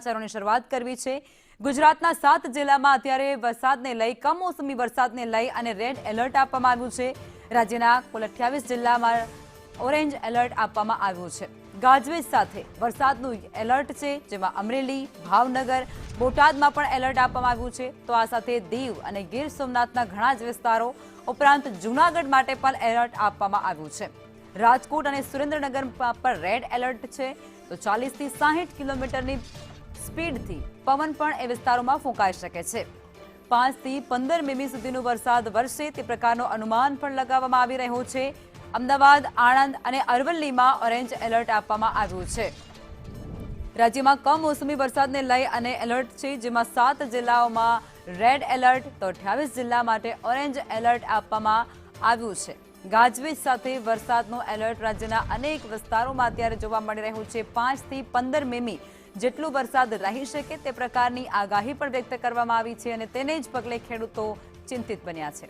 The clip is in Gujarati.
સમાચારોની શરૂઆત કરવી છે। ગુજરાતના 7 જિલ્લામાં અત્યારે વરસાદને લઈ કમોસમી વરસાદને લઈ અને રેડ એલર્ટ આપવામાં આવ્યું છે। રાજ્યના કુલ 28 જિલ્લામાં ઓરેન્જ એલર્ટ આપવામાં આવ્યું છે। ગાજવીજ સાથે વરસાદનું એલર્ટ છે, જેમાં અમરેલી, ભાવનગર, બોટાદમાં પણ એલર્ટ આપવામાં આવ્યું છે। તો આ સાથે દીવ અને ગીર સોમનાથના ઘણા જ વિસ્તારો ઉપરાંત જૂનાગઢ માટે પણ એલર્ટ આપવામાં આવ્યું છે। રાજકોટ અને સુરેન્દ્રનગરમાં પણ રેડ એલર્ટ છે। તો 40 થી 60 કિલોમીટરની સ્પીડથી પવન પણ એ વિસ્તારોમાં ફૂંકાઈ શકે છે। 5 થી 15 મી સુધીનો વરસાદ વરસે તે પ્રકારનો અનુમાન પણ લગાવવામાં આવી રહ્યો છે। અમદાવાદ, આણંદ અને અરવલ્લીમાં ઓરેન્જ એલર્ટ આપવામાં આવ્યું છે। રાજ્યમાં કમોસમી વરસાદને લઈ અને એલર્ટ છે, જેમાં 7 જિલ્લાઓમાં રેડ એલર્ટ તો 28 જિલ્લા માટે ઓરેન્જ એલર્ટ આપવામાં આવ્યું છે। ગાજવીજ સાથે વરસાદનો એલર્ટ રાજ્યના અનેક વિસ્તારોમાં અત્યારે જોવા મળી રહ્યું છે। 5 થી 15 મી જેટલો વરસાદ રહી શકે તે પ્રકારની આગાહી પણ વ્યક્ત કરવામાં આવી છે અને તેને જ પગલે ખેડૂતો ચિંતિત બન્યા છે।